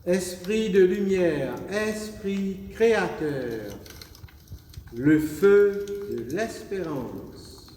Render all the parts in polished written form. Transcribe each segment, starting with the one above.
Esprit de lumière, esprit créateur, le feu de l'espérance.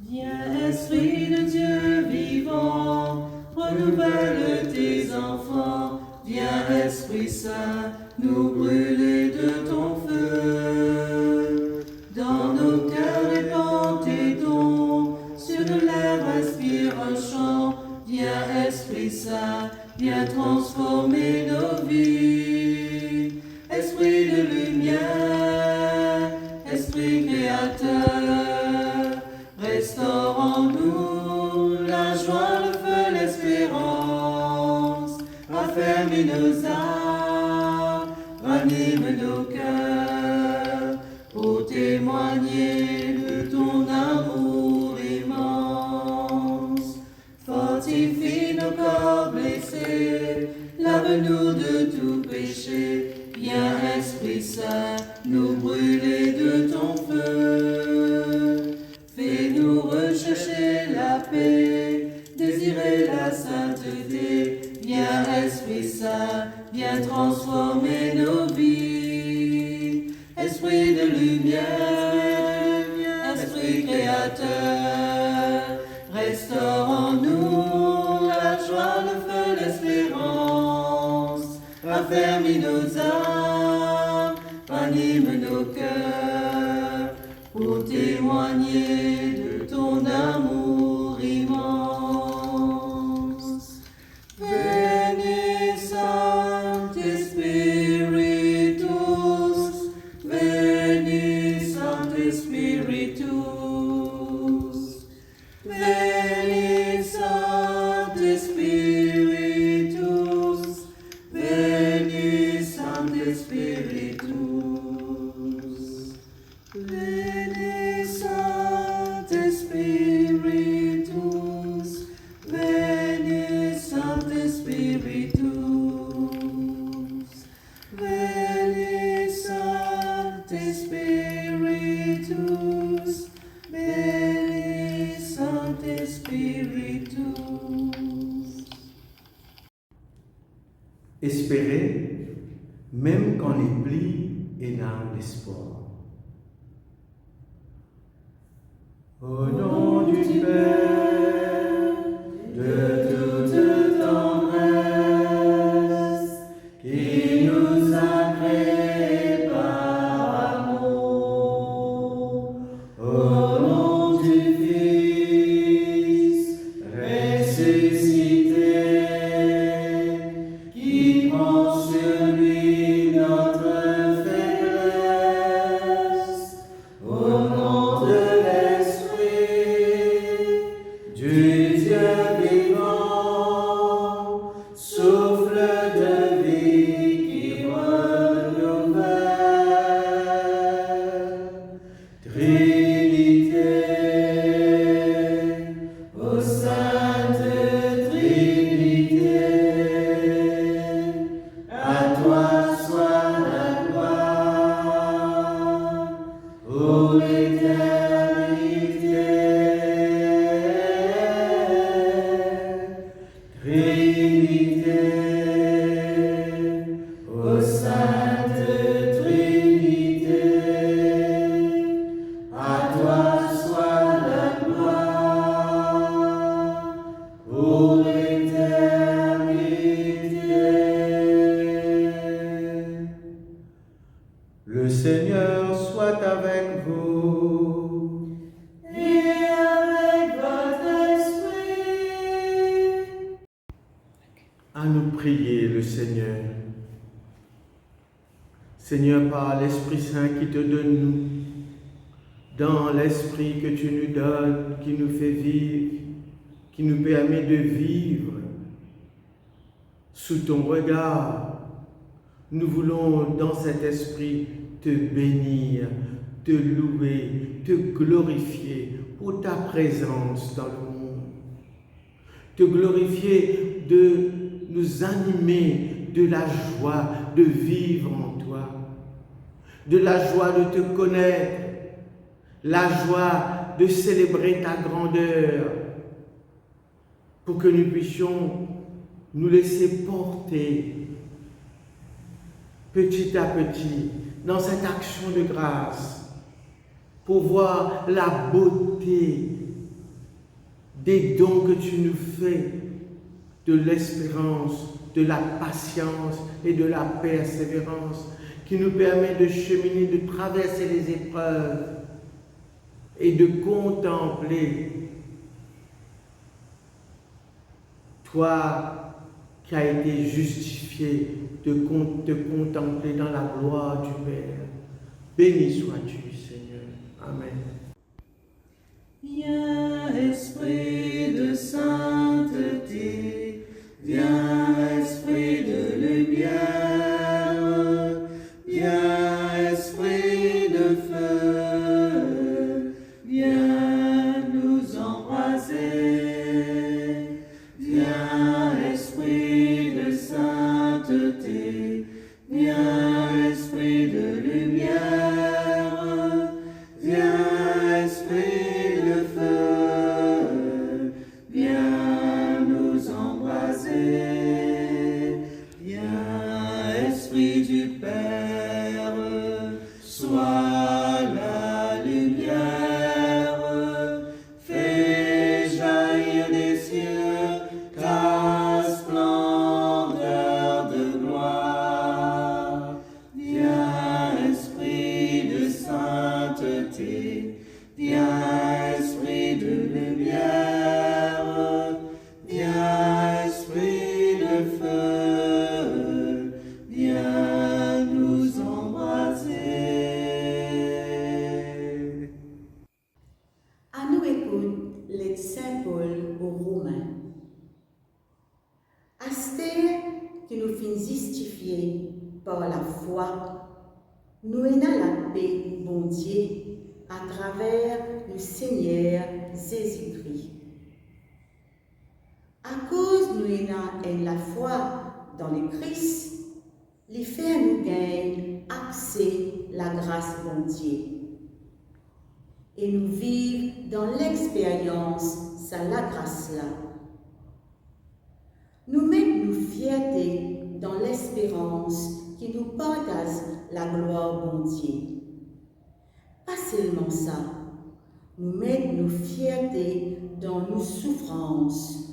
Viens, Esprit de Dieu vivant, renouvelle tes enfants. Viens, Esprit Saint, nous brûler de ton feu. Dans nos cœurs répand tes dons, sur l'air inspire un chant. Viens, Esprit Saint, viens transformer nos vies. Esprit de lumière, Esprit créateur, restaure en nous la joie, le feu, l'espérance. Raffermis nos âmes, ranime nos cœurs, pour témoigner de ton amour immense. Fortifie nos corps blessés, lave-nous de tout péché. Viens, Esprit Saint, nous brûler de ton feu. Fais-nous rechercher la paix, désirer la sainteté. Viens, Esprit Saint, viens transformer nos vies. Esprit de lumière, Esprit créateur, restaure en nous la joie, le feu, l'espérance. Raffermis nos âmes, ranime nos cœurs, pour témoigner de ton amour immense. Veni Sancte Spiritus, veni Sancte Spiritus, veni Sancte Spiritus, veni Sancte Spiritus, veni Sancte Spiritus, veni Sancte Spiritus, veni Sancte Spiritus, veni Sancte Spiritus. Espérer, même quand les plis énarment l'espoir. Au nom du Père, de toute tendresse, qui nous a créés par amour. Au nom du Fils, ressuscité, qui prend sur lui notre faiblesse. Au nom de l'Esprit, du Dieu vivant, souffle de vie qui renouvelle. Trinité, ô Sainte Trinité, à toi soit la gloire, pour l'éternité. Trinité, ô Sainte Trinité, à toi soit la gloire, pour l'éternité. Le Seigneur soit avec vous. Et avec votre esprit. À nous prier le Seigneur. Seigneur, par l'Esprit Saint qui te donne nous, dans l'Esprit que tu nous donnes, qui nous fait vivre, qui nous permet de vivre sous ton regard, nous voulons dans cet Esprit te bénir, te louer, te glorifier pour ta présence dans le monde. Te glorifier de nous animer de la joie de vivre en toi, de la joie de te connaître, la joie de célébrer ta grandeur, pour que nous puissions nous laisser porter petit à petit, dans cette action de grâce, pour voir la beauté des dons que tu nous fais, de l'espérance, de la patience et de la persévérance, qui nous permet de cheminer, de traverser les épreuves et de contempler toi qui as été justifié, de te contempler dans la gloire du Père. Béni sois-tu, Seigneur. Amen. Viens, Esprit de sainteté, viens, Esprit de lumière, viens, Esprit de feu, viens nous embraser. Viens, Esprit de sainteté, viens, Esprit de lumière, viens, Esprit de feu, viens nous embraser. Viens, Esprit du Père, sois la lumière, fais jaillir des cieux ta splendeur de gloire. Viens, Esprit de sainteté, viens, Esprit de lumière, viens, Esprit de feu, viens nous embraser. À nous écoute les Saint Paul aux Romains. Astère qui nous fait justifier par la foi, nous ayons la paix, bon Dieu, à travers le Seigneur Jésus-Christ. À cause nous ayons la foi dans le Christ, il fait nous gagner accès à la grâce bon Dieu. Et nous vivons dans l'expérience de la grâce-là. Nous mettons nos fierté dans l'espérance qui nous partage la gloire bon Dieu. Pas seulement ça, nous mettons nos fierté dans nos souffrances,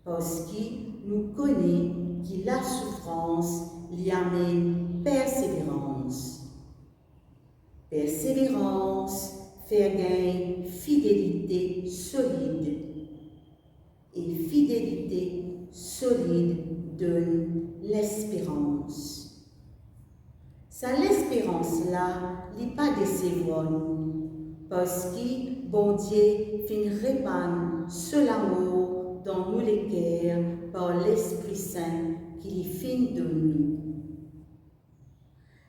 parce que nous connaissons que la souffrance y amène persévérance. Persévérance fait gagner fidélité solide. Et fidélité solide donne l'espérance. Ça l'espérance-là n'est pas décevoir nous, parce que bon Dieu fin répand seul amour dans nous les cœurs par l'Esprit Saint qu'il fin de nous.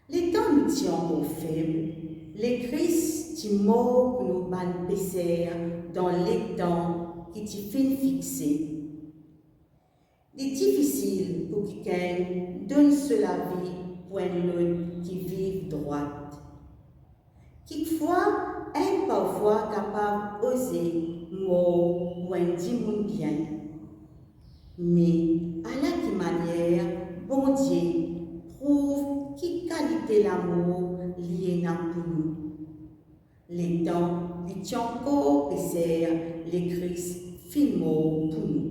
Les temps nous tient au faible, les Christ qui mort pour nous ban pécheurs dans les temps qui t'y fin fixé. Il est difficile pour quelqu'un donne cela vie pour un l'autre qui vive droite. Quelquefois, un parfois capable d'oser mort ou un dit bien. Mais à la manière, bon Dieu prouve qui qualité l'amour lié pour nous. Les temps, il tient encore pécheurs, les Christ fin mort pour nous.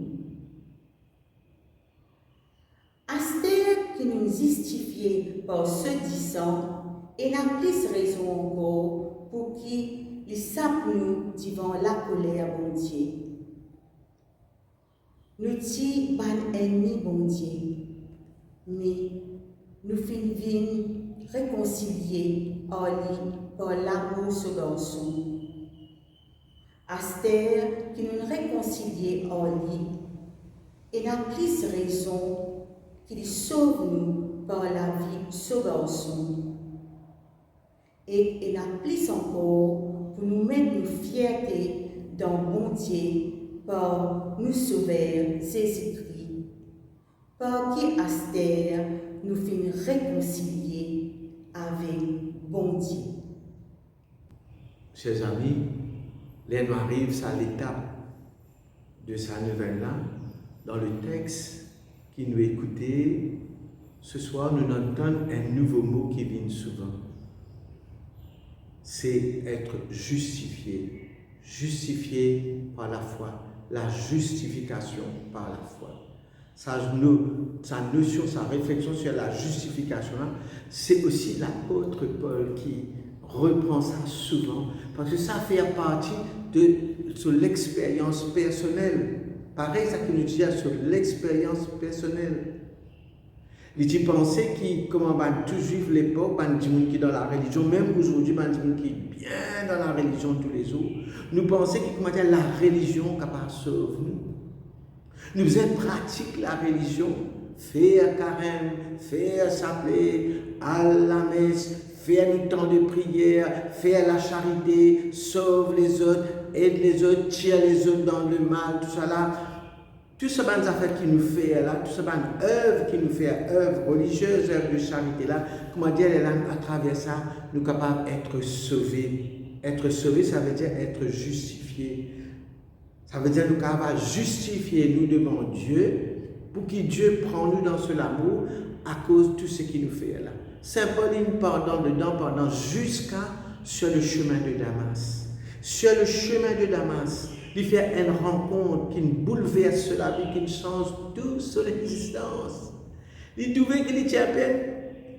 Astère qui nous justifie par ce disant, et n'a plus raison encore pour qui il sape nous devant la colère bon Dieu. Nous ti ban ennemi bon Dieu, mais nous finissons réconciliés en lui par l'amour ce garçon. Astère qui nous réconcilie en lui, et n'a plus raison qu'il sauve nous par la vie ce garçon. Et il a plus encore pour nous mettre nos fierté dans bon Dieu par nous sauver Jésus-Christ, par qui Astère nous fait réconcilier avec bon Dieu. Chers amis, là nous arrivons à l'étape de sa nouvelle-là, dans le texte qui nous écoutait ce soir, nous entendons un nouveau mot qui vient souvent. C'est être justifié. Justifié par la foi. La justification par la foi. Sa notion, sa réflexion sur la justification, c'est aussi l'apôtre Paul qui reprend ça souvent, parce que ça fait partie de l'expérience personnelle. Pareil, ça qui nous dit sur l'expérience personnelle. Il dit penser qui, comment tout juif l'époque, qui est dans la religion, même aujourd'hui, qui est bien dans la religion tous les jours, nous pensons que comment dire, la religion est capable de sauver nous. Nous faisons pratique la religion, faire carême, faire s'appeler à la messe, faire le temps de prière, faire la charité, sauve les autres, aide les autres, tire les autres dans le mal, tout ça là. Tout ce ban affaires qui nous fait là, tout ce ban œuvre qui nous fait, œuvre religieuse, œuvre de charité là, comment dire, à travers ça, nous sommes capables d'être sauvés. Être sauvés, ça veut dire être justifiés. Ça veut dire nous sommes capables de justifier nous devant Dieu, pour que Dieu prenne nous dans son amour à cause de tout ce qu'il nous fait là. Saint Paul, il pendant jusqu'à sur le chemin de Damas. Sur le chemin de Damas, il fait une rencontre qui bouleverse la vie, qui change toute son existence. Il trouvait qu'il était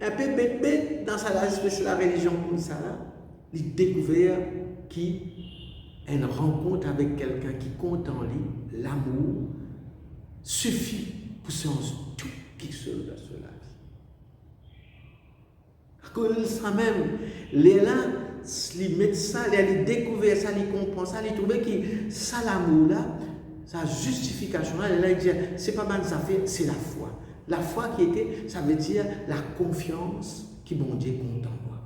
un peu bête dans sa la religion comme ça. Là. Il découvert qu'il a une rencontre avec quelqu'un qui compte en lui, l'amour, suffit pour changer tout quelque chose dans cela. À cause de ça même, les là, les médecins, les découvert ça, les comprend ça, les trouver que ça l'amour là, sa justification là, il dit c'est pas mal ça fait, c'est la foi. La foi qui était, ça veut dire la confiance qui bon Dieu compte en moi.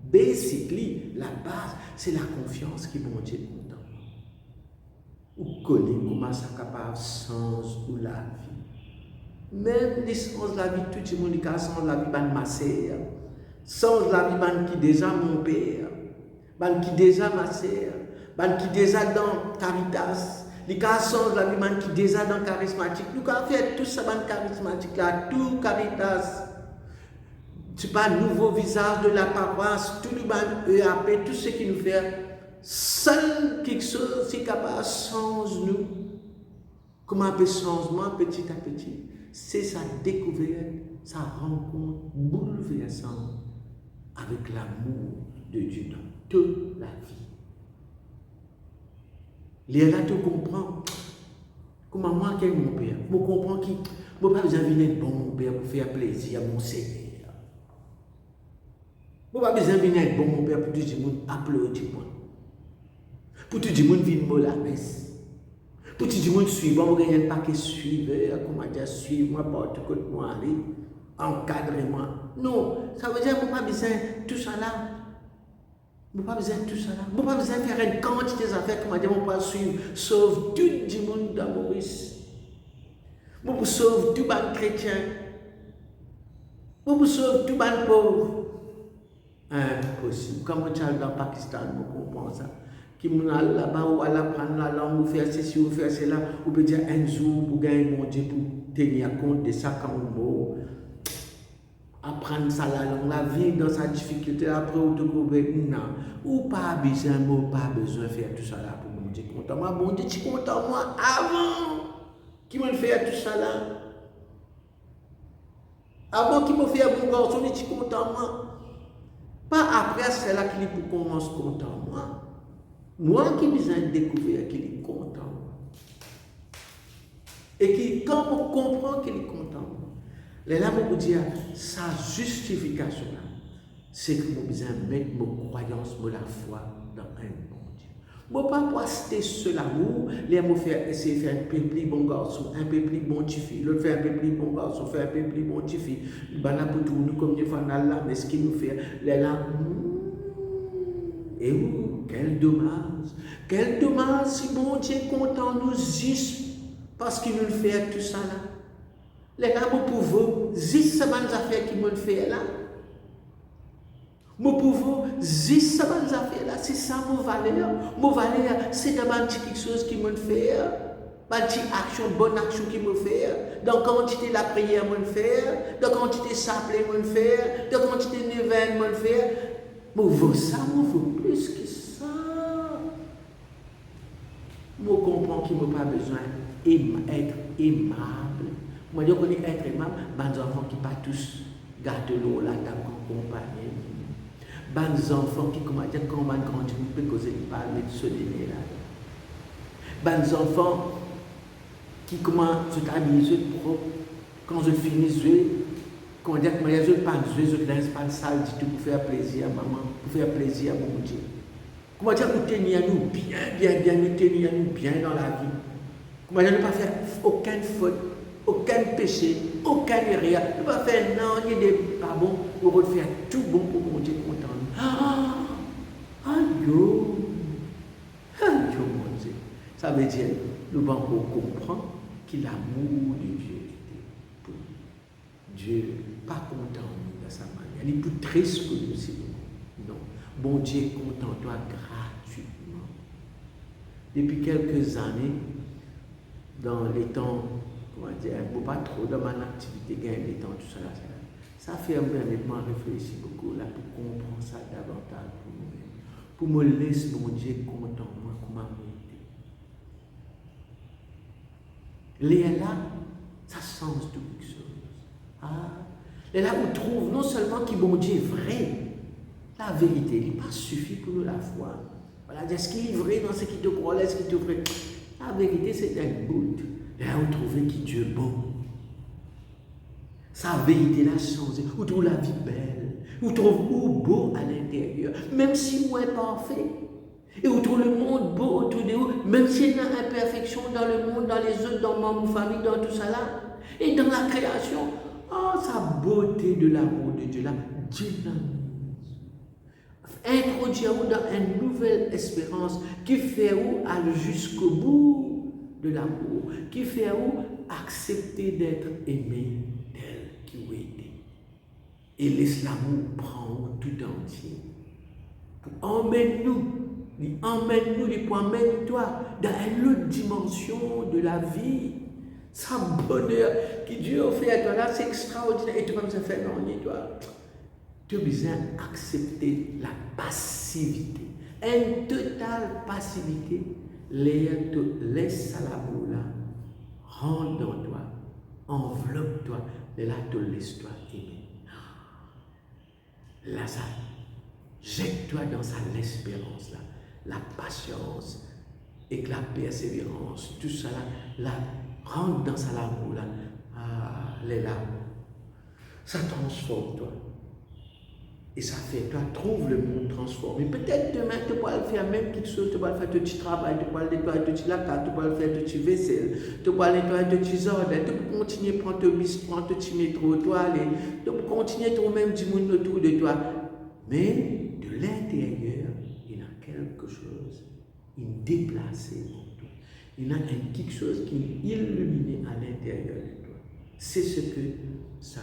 Basically, la base, c'est la confiance qui bon Dieu compte en moi. Vous connaissez comment ça capable sens ou la vie. Même les sens de la vie, tout le monde a sens de la vie, ban ma sœur. Sens de la vie, ban qui déjà mon père. Ban qui déjà ma sœur, ban qui déjà dans Caritas, les cas sont la vie ban qui déjà dans charismatique. Nous avons fait tout ça ban charismatique là, tout Caritas. C'est pas un nouveau visage de la paroisse, tout le ban EAP, tout ce qui nous fait, seul quelque chose qui est capable de changer nous. Comment on peut changement petit à petit? C'est sa découverte, sa rencontre bouleversante avec l'amour de Dieu dans toute la vie. Les là, tu comprends comment moi, qui est mon père, je comprends qui, je n'ai pas besoin de venir bon mon père pour faire plaisir à mon Seigneur. Je n'ai pas besoin de venir bon mon père pour tout le monde applaudir moi. Pour tout le monde venir la messe. Pour tout le monde suivre, moi, je ne pas que suivre, comment dire, suivre moi, porte côté moi, aller, encadrer-moi. Non, ça veut dire que je n'ai pas besoin de tout ça là. Je n'ai pas besoin de tout ça là. Je n'ai pas besoin de faire une quantité d'affaires, comment dire, on peut suivre, sauve tout le monde dans Maurice. Je peux sauver tout le monde chrétien. Je peux sauver tout le monde pauvre. Impossible. Comme on est dans le Pakistan, je comprends ça. Qui m'ont là-bas ou à apprendre la langue, ou faire ceci, ou faire cela, ou peut dire un jour pour gagner mon Dieu, pour tenir compte de ça comme mot. Apprendre ça la langue, la vie dans sa difficulté, après ou te couper, non. Ou pas besoin, pas besoin de faire tout ça là pour mon Dieu content. Moi, bon Dieu, tu es content moi avant qui m'a fait tout ça là. Avant qu'il m'a fait un bon garçon, tu es content moi. Pas après, c'est là qu'il est pour commencer content moi. Moi qui ai besoin de découvrir qu'il est content. Et qui, quand on comprend qu'il est content, les là, je vous dire, sa justification, c'est que je besoin de mettre mes croyances, la foi dans un bon Dieu. Je ne peux pas poster seul l'amour, les mots faire essayer de faire un peu plus bon garçon, un peu plus bon petit fille, l'autre fait un peu plus bon garçon, fait un peu plus bon petit fille. Le banana pour tout, nous comme des fois dans là, mais ce qu'il nous fait, les là, et où, quel dommage si bon Dieu est content nous juste parce qu'il nous fait tout ça là. Les gars, vous pouvez, juste ces bonnes affaires qui m'ont fait là. Vous pouvez, juste ces bonnes affaires là, c'est ça mon valeur. Mon valeur, c'est d'abord quelque chose qui m'ont fait. Pas de action, bonne action qui me fait, dans quantité la prière me faire, dans quantité s'appeler me faire, dans quantité neuvaine me faire. Moi, je veux ça, moi, je veux plus que ça. Moi, je comprends qu'il n'a pas besoin d'être aimable. Moi, je connais être aimable, les enfants qui ne pas tous gâter l'eau, la table en compagnie. Les enfants qui, comment dire, quand on va grandir, on peut causer une parler de ce dîner là. Les enfants qui commencent à s'habiller propre, quand je finis, comment dire, quand je ne pas je laisse pas le sale du tout pour faire plaisir à maman, pour faire plaisir à mon Dieu. Comment dire, nous tenir nous bien dans la vie. Comment dire, ne pas faire aucune faute, aucun péché, aucun erreur. Ne pas faire non, il y a des pas bon, pour faire tout bon pour mon Dieu content. Aïe, mon Dieu. Ça veut dire, nous devons comprendre que l'amour de Dieu était pour nous. Dieu n'est pas content de sa manière. Il est plus triste que nous, c'est nous. Non. Bon Dieu est content de toi gratuitement. Depuis quelques années, dans les temps, comment dire, pas trop dans mon activité, gagner les temps, tout ça, ça fait honnêtement réfléchir beaucoup là pour comprendre ça davantage pour nous-mêmes. Pour me laisser mon Dieu content, moi, comment m'aider. Les là, ça change tout quelque chose. Et là, on trouve non seulement que mon Dieu est vrai, la vérité, il n'est pas suffit pour nous la foi. Voilà, est-ce qu'il est vrai dans ce qui te croit, est-ce qu'il te vrai? La vérité, c'est un bout. Et là, on trouve que Dieu est bon. Sa vérité l'a changé. On trouve la vie belle. On trouve où beau à l'intérieur, même si moi est parfait. Et on trouve le monde beau autour de nous, même s'il y a une imperfection dans le monde, dans les autres, dans ma famille, dans tout ça là. Et dans la création, sa beauté de l'amour de Dieu là, dynamise. Introduire dans une nouvelle espérance qui fait où aller jusqu'au bout de l'amour, qui fait où accepter d'être aimé tel qu'il était. Et laisse l'amour prendre tout entier. Emmène-nous, pour emmène-toi dans une autre dimension de la vie. Sa bonheur que Dieu offre à toi là, c'est extraordinaire. Et tu vas me faire non, toi. Tu as besoin d'accepter la passivité. Une totale passivité. L'air te laisse à l'amour là. Rentre dans toi. Enveloppe-toi. Et là, te laisse-toi aimer. Là, ça. Jette-toi dans l'espérance là. La patience et la persévérance. Tout ça là. Rentre dans sa l'amour là. Les larmes. Ça transforme toi. Et ça fait, toi, trouve le monde transformé. Peut-être demain, tu pourras le faire même quelque chose, tu pourras le faire de petit travail, tu pourras le nettoyer de petit lacade, tu pourras le faire de petit vaisselle, tu pourras le nettoyer de petits ordres, tu peux continuer à prendre ton bis, prendre ton petit métro, toi, tu peux continuer à trouver même du monde autour de toi. Mais de l'intérieur, il y a quelque chose, il déplacé en toi. Il y a quelque chose qui est illuminé à l'intérieur de toi. C'est ce que ça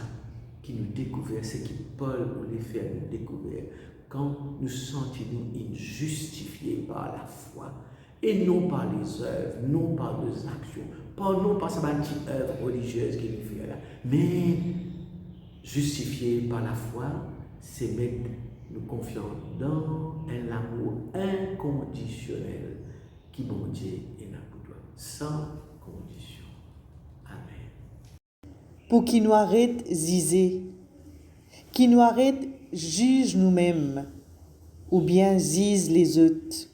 qui nous découvre, c'est que Paul voulait faire nous découvrir quand nous sentons injustifiés par la foi et non par les œuvres, non par nos actions, non par sa petite œuvre religieuse qu'il fait là, mais justifiés par la foi, c'est mettre nous confiants dans un amour inconditionnel qui bon Dieu est là pour toi, sans condition. Pour qu'il nous arrête ziser, qu'il nous arrête juge nous-mêmes, ou bien zise les autres.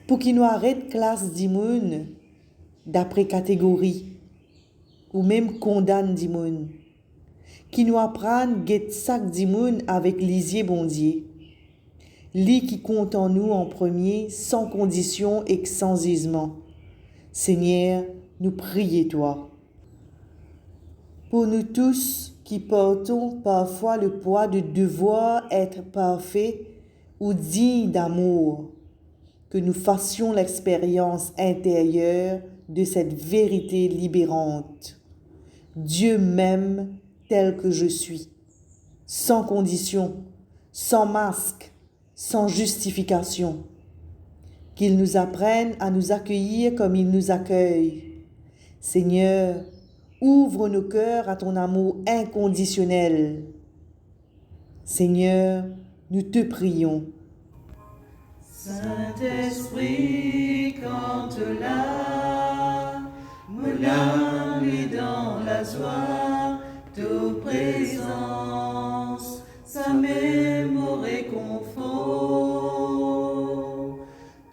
Pour qu'il nous arrête classe d'immunes d'après catégorie, ou même condamne d'immunes. Qu'il nous apprenne guette sac d'immunes avec lisier bondier. Lit qui compte en nous en premier, sans condition et sans isement. Seigneur, nous prions toi. Pour nous tous qui portons parfois le poids de devoir être parfaits ou dignes d'amour, que nous fassions l'expérience intérieure de cette vérité libérante. Dieu m'aime tel que je suis, sans condition, sans masque, sans justification. qu'il nous apprenne à nous accueillir comme il nous accueille. Seigneur, ouvre nos cœurs à ton amour inconditionnel. Seigneur, nous te prions. Saint-Esprit, quand là, mon âme est dans la joie de présence, sa mémoire réconfort,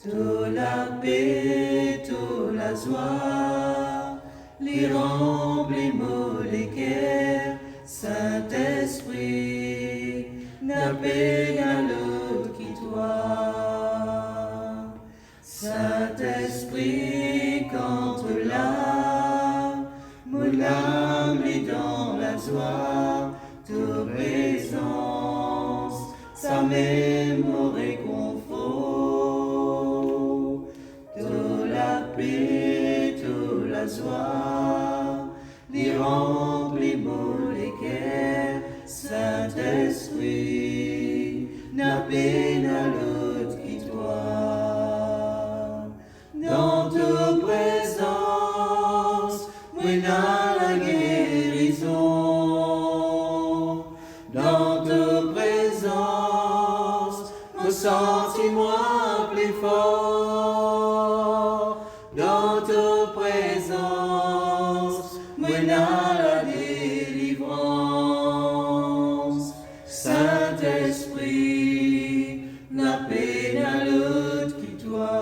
de la paix, de la joie, les remplis les cœurs, Saint-Esprit, n'a paix à l'autre qui toi. Saint-Esprit, quand là, mon âme est dans la joie de présence, sa mémoire réconfort, de la paix, de la joie, les remplis les cœurs, Saint-Esprit, n'a peine à l'autre qui toi. Dans ta présence, moi n'a la guérison. Dans ta présence, me sens-moi plus fort. Dans ta présence, moi n'a la délivrance. Saint-Esprit, n'a peine à l'autre qui toi.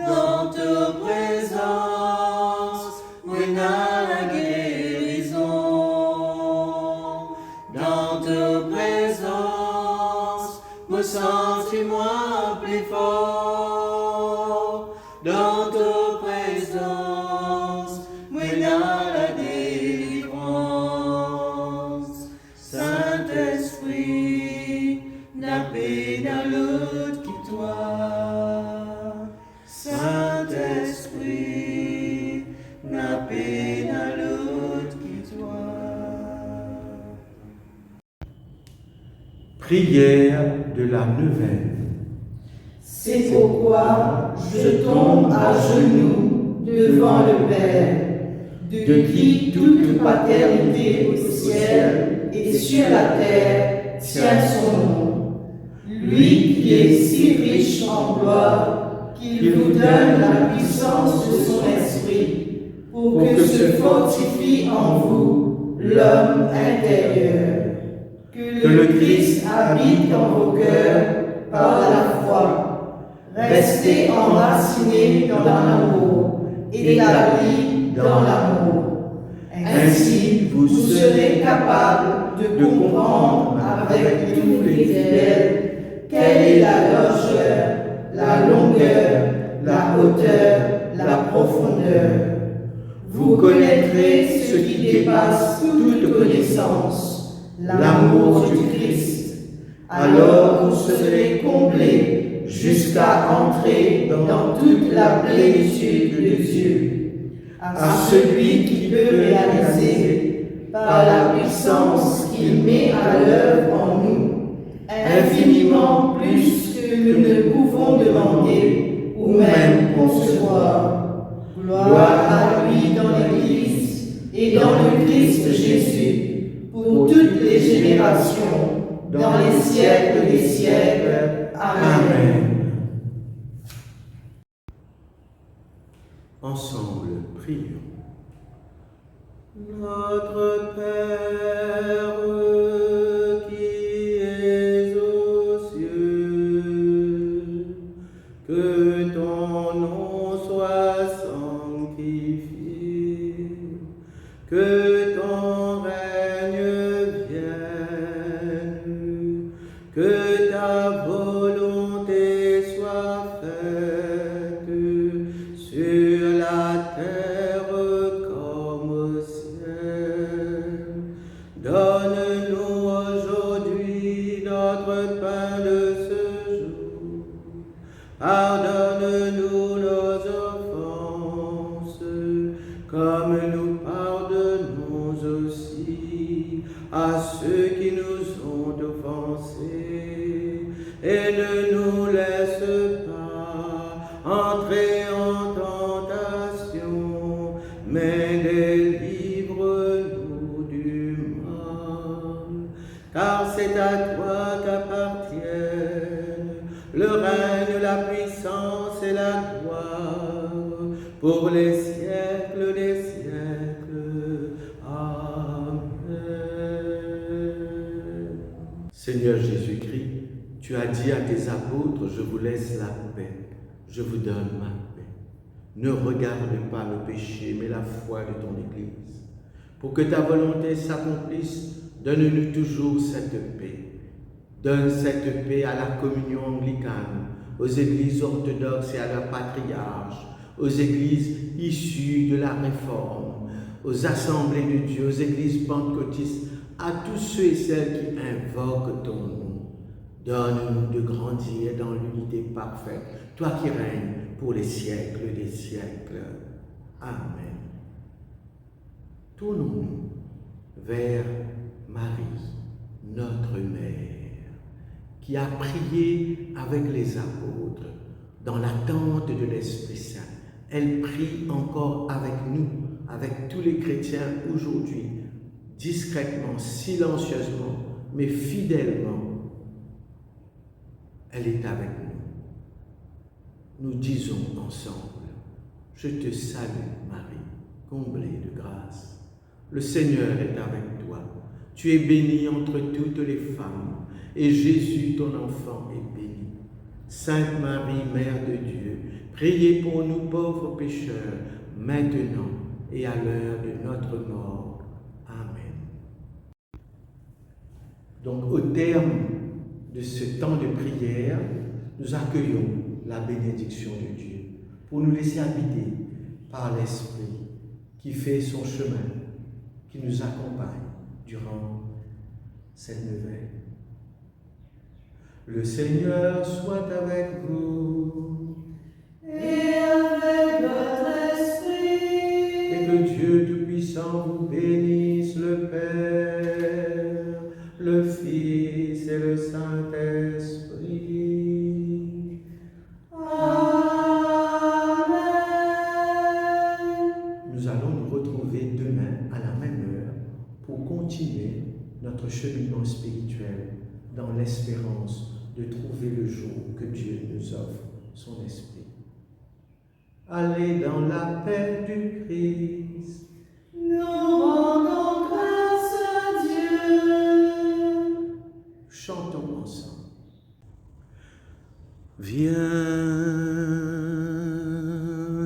Dans ta présence, moi n'a la guérison. Dans ta présence, me sens-moi plus fort. Dans ta présence, moi n'a la délivrance. Saint-Esprit, n'a peine à l'autre qui toi. Saint-Esprit, n'a peine à l'autre qui toi. Prière de la neuvaine. C'est pourquoi je tombe à genoux devant le Père, de qui toute paternité au ciel et sur la terre tient son nom. Lui qui est si riche en gloire, qu'il vous donne la puissance de son esprit, pour que se fortifie en vous l'homme intérieur. Que le Christ habite dans vos cœurs par la foi. Restez enracinés dans l'amour, établis dans l'amour. Ainsi, vous serez capables de comprendre avec tous les fidèles quelle est la largeur, la longueur, la hauteur, la profondeur. Vous connaîtrez ce qui dépasse toute connaissance, l'amour du Christ. Alors vous serez comblés jusqu'à entrer dans toute la plénitude de Dieu. À celui qui peut réaliser, par la puissance qu'il met à l'œuvre en nous, infiniment plus que nous ne pouvons demander ou même concevoir. Gloire à lui dans l'Église et dans le Christ Jésus, pour toutes les générations, dans les siècles des siècles. Amen. Ensemble, prions. Notre Père qui es aux cieux, que ton nom soit sanctifié, que ton règne vienne, que ta volonté soit faite sur la terre comme au ciel. à toi qu'appartiennent le règne, la puissance et la gloire pour les siècles des siècles. Amen. Seigneur Jésus-Christ, tu as dit à tes apôtres, je vous laisse la paix, je vous donne ma paix. Ne regarde pas le péché, mais la foi de ton Église. Pour que ta volonté s'accomplisse, donne-nous toujours cette paix. Donne cette paix à la communion anglicane, aux églises orthodoxes et à leurs patriarches, aux églises issues de la Réforme, aux assemblées de Dieu, aux églises pentecôtistes, à tous ceux et celles qui invoquent ton nom. Donne-nous de grandir dans l'unité parfaite, toi qui règnes pour les siècles des siècles. Amen. Tournons-nous vers Marie, notre Mère, qui a prié avec les apôtres dans l'attente de l'Esprit Saint. Elle prie encore avec nous, avec tous les chrétiens aujourd'hui, discrètement, silencieusement, mais fidèlement. Elle est avec nous. Nous disons ensemble, je te salue Marie, comblée de grâce. Le Seigneur est avec toi. Tu es bénie entre toutes les femmes, et Jésus, ton enfant, est béni. Sainte Marie, Mère de Dieu, priez pour nous pauvres pécheurs, maintenant et à l'heure de notre mort. Amen. Donc, au terme de ce temps de prière, nous accueillons la bénédiction de Dieu pour nous laisser habiter par l'Esprit qui fait son chemin, qui nous accompagne durant cette neuvaine. Le Seigneur soit avec vous et avec votre esprit, et que Dieu Tout-Puissant vous bénisse, le Père, le Fils et le Saint-Esprit. Amen. Nous allons nous retrouver demain à la même heure pour continuer notre cheminement spirituel dans l'espérance de trouver le jour que Dieu nous offre son Esprit. Allez dans la paix du Christ. Nous rendons grâce à Dieu. Chantons ensemble. Viens,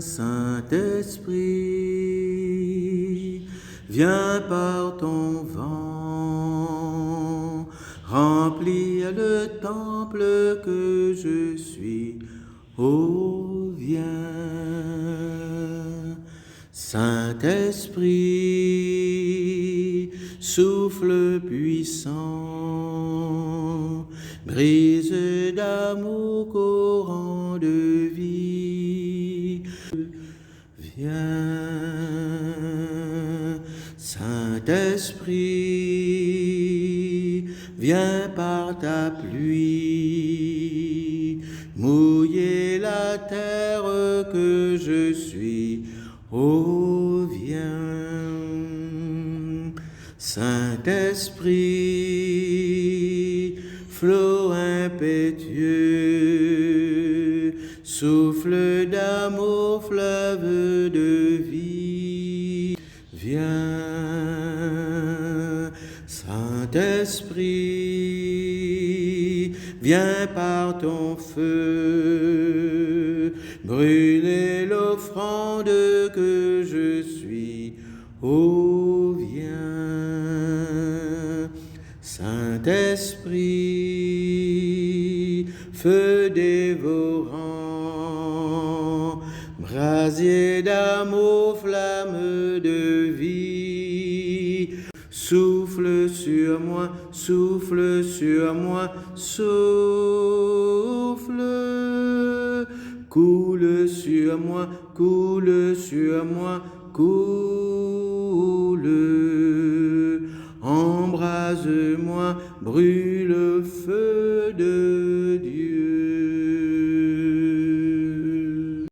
Saint-Esprit, viens par ton vent, remplir le temple que je suis. Oh, viens, Saint-Esprit, souffle puissant, brise d'amour, courant de vie. Viens, Saint-Esprit, viens par ta pluie, mouiller la terre que je suis. Oh, viens, Saint-Esprit, flot impétueux, souffle d'amour, fleuve de vie. Viens, Saint-Esprit, viens par ton feu, brûler l'offrande que je suis. Oh, viens, Saint-Esprit, feu dévorant, brasier d'amour, flamme de vie. Souffle sur moi, souffle sur moi, souffle. Coule sur moi, coule sur moi, coule. Embrase-moi, brûle le feu.